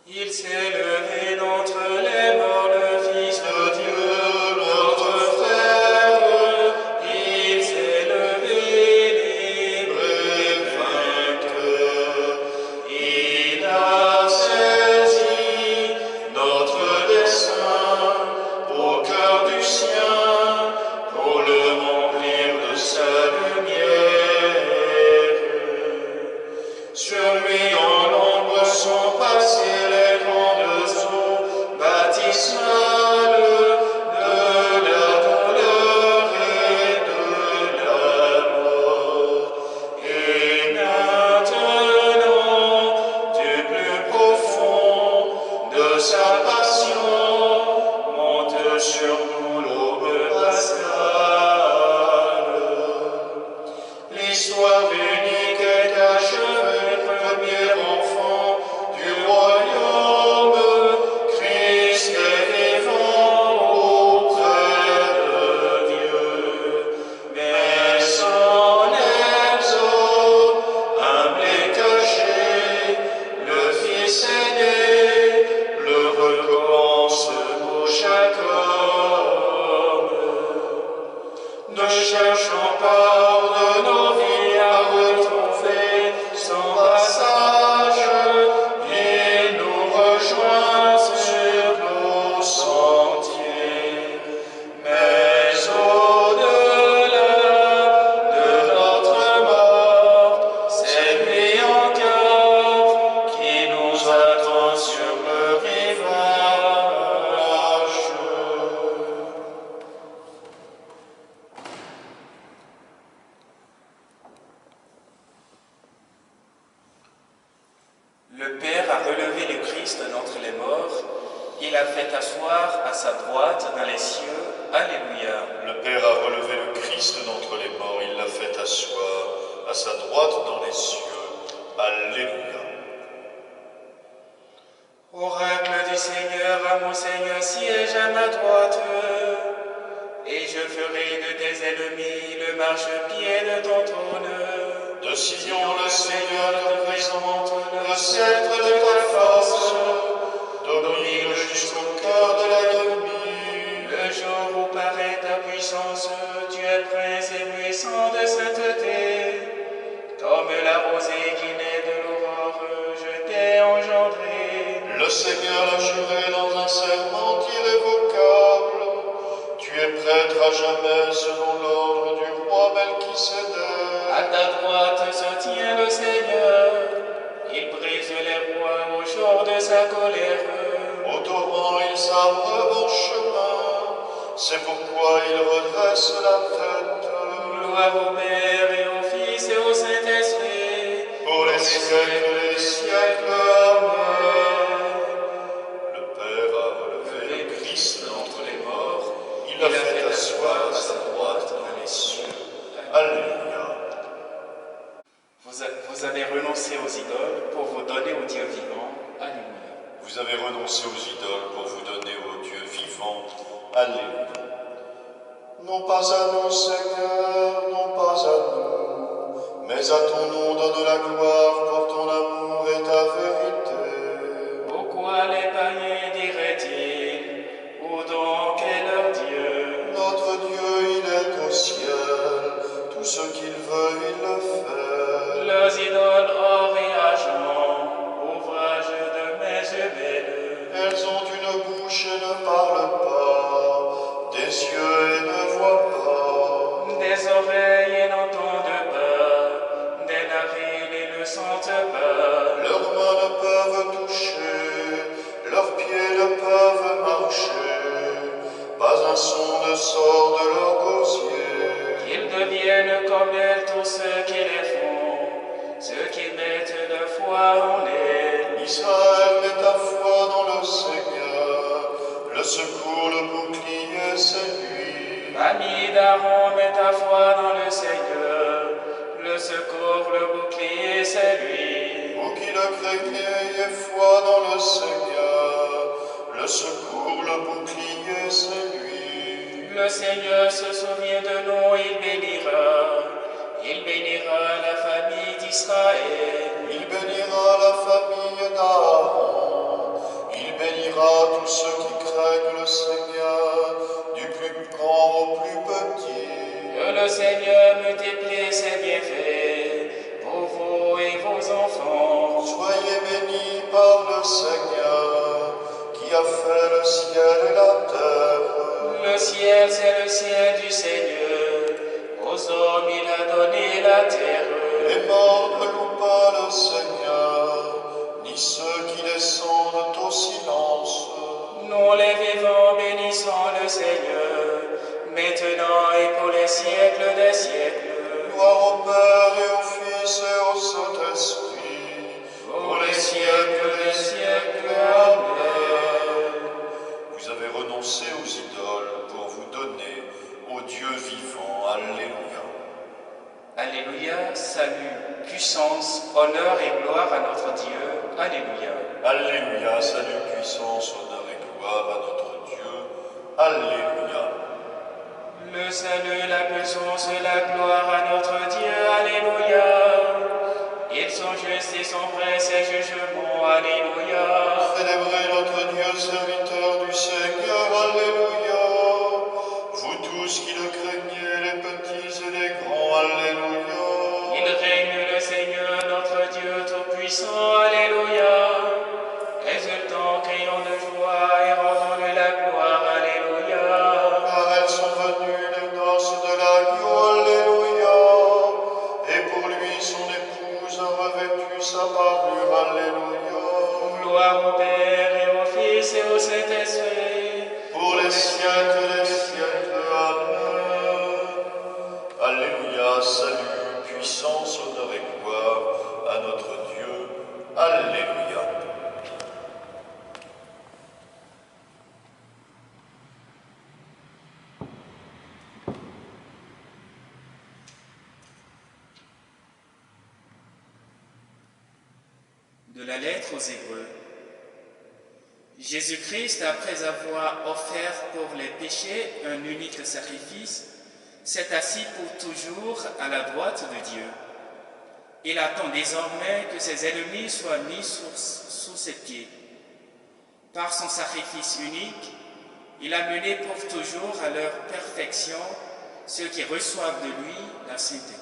Il s'est levé d'entre les morts, le Fils de Dieu, notre frère. Il s'est levé libre et vainqueur. Il a saisi notre dessein au cœur du sien pour le remplir de sa lumière. Sur lui en l'ombre sont passées les grandes eaux baptismales de la douleur et de la mort. Et maintenant, du plus profond de sa passion, monte sur nous l'aube pascale. L'histoire unique est achevée, premier enfant du royaume. Christ est vivant auprès de Dieu. Mais son exode, humble et caché, le Fils aîné, le recommence pour chaque homme. Ne cherchons pas de nos vies à retrouver son passage, il nous rejoint sur nos sentiers. Mais au-delà de notre mort, c'est lui encore qui nous attend sur le rivage. Le Père a relevé le Christ d'entre les morts, il a fait asseoir à sa droite dans les cieux. Alléluia. Le Père a relevé le Christ d'entre les morts, il l'a fait asseoir à sa droite dans les cieux. Alléluia. Oracle du Seigneur, à mon Seigneur, siège à ma droite, et je ferai de tes ennemis le marchepied de ton trône. De Sion, le Seigneur te présente le sceptre de ta force, domine jusqu'au cœur de l'ennemi. Le jour où paraît ta puissance, tu es prince et puissant de sainteté. Comme la rosée qui naît de l'aurore, je t'ai engendré. Le Seigneur a juré dans un serment irrévocable. Tu es prêtre à jamais selon l'ordre du roi Melchisédek. À ta droite se tient le Seigneur. Il brise les rois au jour de sa colère. Au torrent, il s'abreuve en chemin. C'est pourquoi il redresse la tête. Gloire au Père et au Fils et au Saint-Esprit. Pour les siècles des siècles. Amen. Le Père a relevé le Christ d'entre les morts. Il l'a fait asseoir à sa droite dans les cieux. Alléluia. Vous avez renoncé aux idoles pour vous donner au Dieu vivant. Alléluia. Vous avez renoncé aux idoles pour vous donner au Dieu vivant. Alléluia. Non pas à nous, Seigneur, non pas à nous, mais à ton nom donne la gloire pour ton amour et ta vérité. Pourquoi les païens diraient-ils, où donc est leur Dieu? Notre Dieu, il est au ciel, tout ce qu'il veut, il le fait. Leurs idoles or et argent, ouvrage de mains humaines. Elles ont une bouche et ne parlent pas, des yeux et ne voient pas, Des oreilles et n'entendent pas, des narines et ne sentent pas. leurs mains ne peuvent toucher, leurs pieds ne peuvent marcher, pas un son ne sort de leur gosier. Qu'ils deviennent comme elles tous ceux qui les font, ceux qui mettent leur foi en elle. Israël, mets ta foi dans le Seigneur, le secours, le bouclier, c'est lui. Famille d'Aaron, mets ta foi dans le Seigneur, le secours, le bouclier, c'est lui. Vous qui le craignez, ayez foi dans le Seigneur, le secours, le bouclier, c'est lui. Le Seigneur se souvient de nous, il bénira la famille d'Israël. Il bénira la famille d'Aaron, bénira tous ceux qui craignent le Seigneur, du plus grand au plus petit. Que le Seigneur multiplie ses bienfaits pour vous et vos enfants. Soyez bénis par le Seigneur, qui a fait le ciel et la terre. Le ciel, c'est le ciel du Seigneur. Aux hommes, il a donné la terre. Les morts ne louent pas le Seigneur, ni ceux qui descendent au silence. Nous, les vivants, bénissons le Seigneur, maintenant et pour les siècles des siècles. Gloire au Père et au Fils et au Saint-Esprit, Pour les siècles des siècles. Amen. Vous avez renoncé aux idoles pour vous donner au Dieu vivant. Alléluia. Alléluia, salut, puissance, honneur et gloire à notre Dieu. Alléluia. Alléluia, salut, puissance, honneur et gloire à notre Dieu. Alléluia. Le salut, la puissance et la gloire à notre Dieu. Alléluia. Ils sont justes et sont prêts ses jugements. Alléluia. Célébrez notre Dieu, serviteur du Seigneur. Alléluia. Vous tous qui le craignez, les petits et les grands. Alléluia. Il règne le Seigneur, notre Dieu tout-puissant. Alléluia. Exultant, criant de joie et rendons-lui la gloire. Alléluia. Car elles sont venues les noces de l'agneau. Alléluia. Et pour lui, son épouse a revêtu sa parure. Alléluia. Gloire au Père et au Fils et au Saint-Esprit. Pour les siècles des siècles. Amen. Alléluia, salut, puissance, honneur et gloire à notre Dieu. Alléluia. De la lettre aux Hébreux. Jésus-Christ, après avoir offert pour les péchés un unique sacrifice, s'est assis pour toujours à la droite de Dieu. Il attend désormais que ses ennemis soient mis sous ses pieds. Par son sacrifice unique, il a mené pour toujours à leur perfection ceux qui reçoivent de lui la sainteté.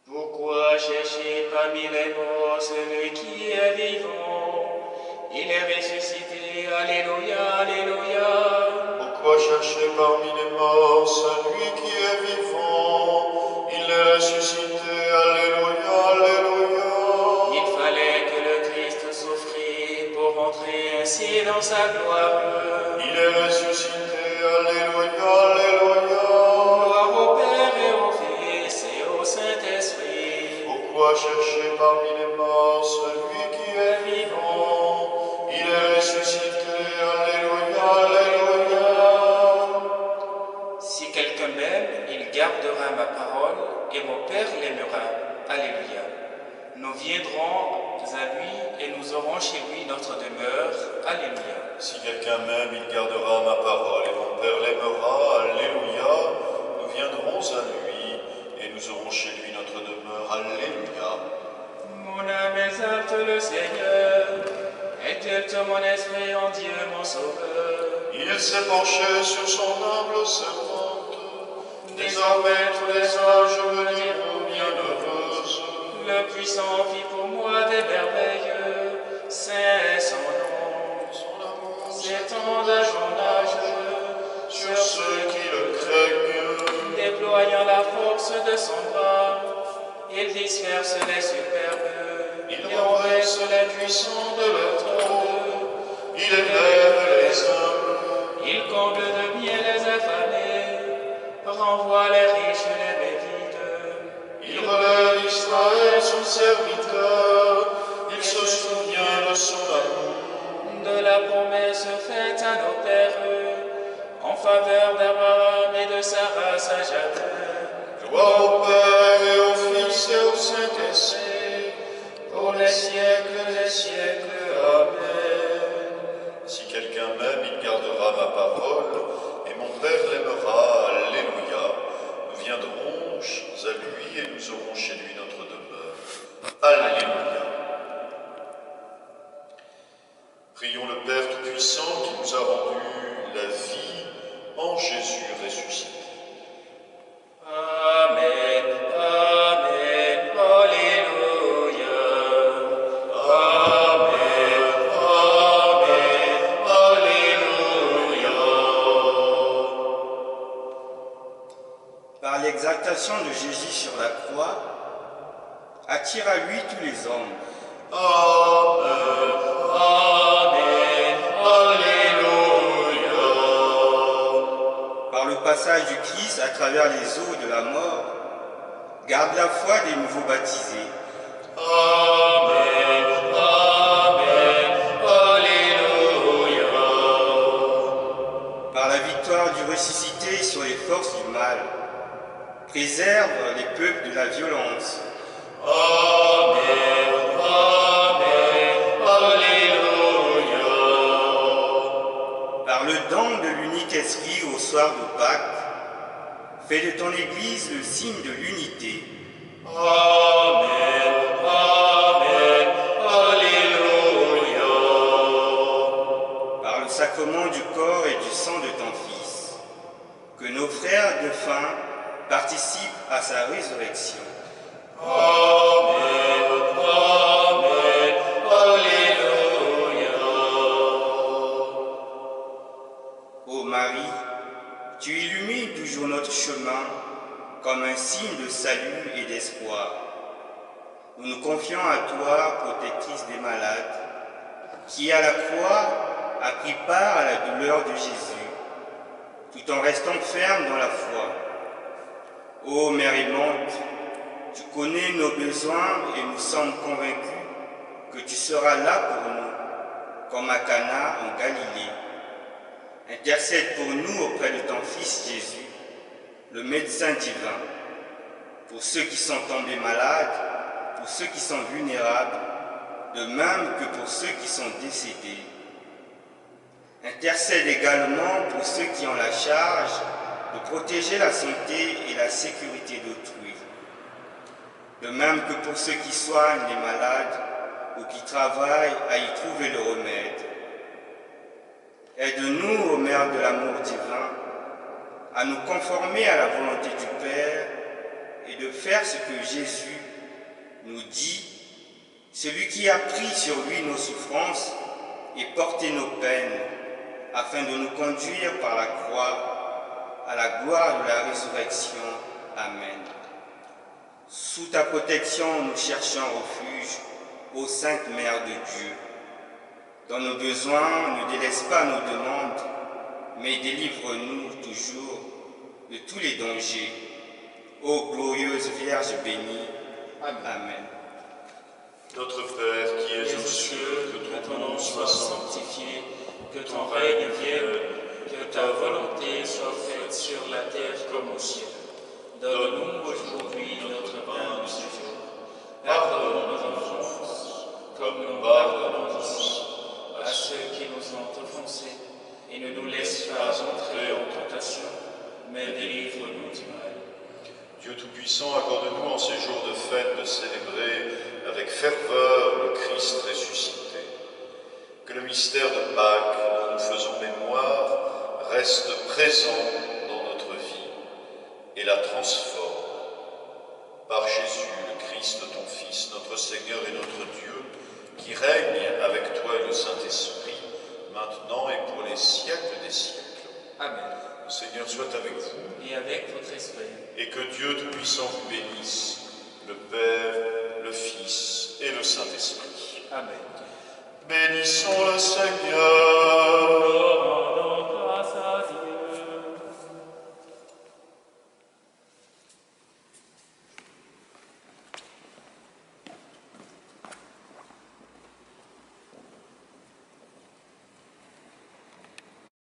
Pourquoi chercher parmi les morts celui qui est vivant? Il est ressuscité, alléluia, alléluia. Pourquoi chercher parmi les morts celui qui est vivant? Il est ressuscité, alléluia, alléluia. Il fallait que le Christ souffrit pour entrer ainsi dans sa gloire. Il est ressuscité, alléluia, alléluia. Gloire au Père et au Fils et au Saint-Esprit. Pourquoi chercher parmi les morts celui qui est vivant? Il est ressuscité, alléluia, alléluia. Si quelqu'un m'aime, il gardera ma parole et mon Père l'aimera. Alléluia. Nous viendrons à lui et nous aurons chez lui notre demeure. Alléluia. Si quelqu'un m'aime, il gardera ma parole et mon Père l'aimera. Alléluia. Nous viendrons à lui et nous aurons chez lui notre demeure. Alléluia. Mon âme exalte le Seigneur, exalte mon esprit en Dieu mon Sauveur. Il s'est penché sur son humble servante. Désormais tous les âges me diront bienheureuse. Le puissant fit pour moi des merveilles, c'est son nom. Son amour S'étend d'âge en âge, sur ceux qui le craignent. déployant la force de son bras, Ils dispersent les superbes. Il renverse les puissants de leur trône. Il élève les hommes. Il comble de bien les affamés, renvoie les riches les vides. Il relève Israël, son serviteur. Il se souvient de son amour. De la promesse faite à nos pères, en faveur d'Abraham et de Sarah sa Jacob. Gloire au Père et au Fils et au Saint-Esprit, Pour les siècles des siècles. Amen. Si quelqu'un m'aime, il gardera ma parole, et mon Père l'aimera. Alléluia. Nous viendrons à lui et nous aurons chez lui notre demeure. Alléluia. Prions le Père Tout-Puissant qui nous a rendu la vie en Jésus ressuscité. Amen, Amen, Alléluia. Amen, Amen, Alléluia. Par l'exaltation de Jésus sur la croix, attire à lui tous les hommes. Amen, Amen, Alléluia. Par le passage du Christ à travers les eaux de la mort, garde la foi des nouveaux baptisés. Amen, Amen, Alléluia. Par la victoire du ressuscité sur les forces du mal, préserve les peuples de la violence. Amen, Amen, Alléluia. Par le don de l'unique esprit au soir de Pâques, fais de ton Église le signe de l'unité. Amen, Amen, Alléluia. Par le sacrement du corps et du sang de ton Fils, que nos frères défunts participent à sa résurrection. Amen, Amen, Alléluia. Ô Marie, tu illumines toujours notre chemin comme un signe de salut et d'espoir. Nous nous confions à toi, protectrice des malades, qui à la croix a pris part à la douleur de Jésus, tout en restant ferme dans la foi. Ô Mère aimante, tu connais nos besoins et nous sommes convaincus que tu seras là pour nous, comme à Cana en Galilée. Intercède pour nous auprès de ton Fils Jésus, le médecin divin, pour ceux qui sont tombés malades, pour ceux qui sont vulnérables, de même que pour ceux qui sont décédés. Intercède également pour ceux qui ont la charge de protéger la santé et la sécurité d'autrui, de même que pour ceux qui soignent les malades ou qui travaillent à y trouver le remède. Aide-nous, ô Mère de l'amour divin, à nous conformer à la volonté du Père et de faire ce que Jésus nous dit, celui qui a pris sur lui nos souffrances et porté nos peines, afin de nous conduire par la croix à la gloire de la résurrection. Amen. Sous ta protection, nous cherchons refuge, ô Sainte Mère de Dieu. Dans nos besoins, ne délaisse pas nos demandes, mais délivre-nous toujours de tous les dangers. Ô glorieuse Vierge bénie. Amen. Notre Père qui es aux cieux, que ton nom soit sanctifié, que ton règne vienne, que ta volonté soit faite sur la terre comme au ciel. Donne-nous aujourd'hui notre pain de ce jour. Pardonne nos offenses, comme nous pardonnons aussi à ceux qui nous ont offensés, et ne nous laisse pas entrer en tentation, mais délivre-nous du mal. Dieu Tout-Puissant, accorde-nous en ces jours de fête de célébrer avec ferveur le Christ ressuscité. Que le mystère de Pâques dont nous faisons mémoire reste présent dans notre vie et la transforme. Par Jésus, le Christ, ton Fils, notre Seigneur et notre Dieu, qui règne avec toi et le Saint-Esprit, maintenant et pour les siècles des siècles. Amen. Le Seigneur soit avec vous. Et avec votre esprit. Et que Dieu Tout-Puissant vous bénisse, le Père, le Fils et le Saint-Esprit. Amen. Bénissons le Seigneur.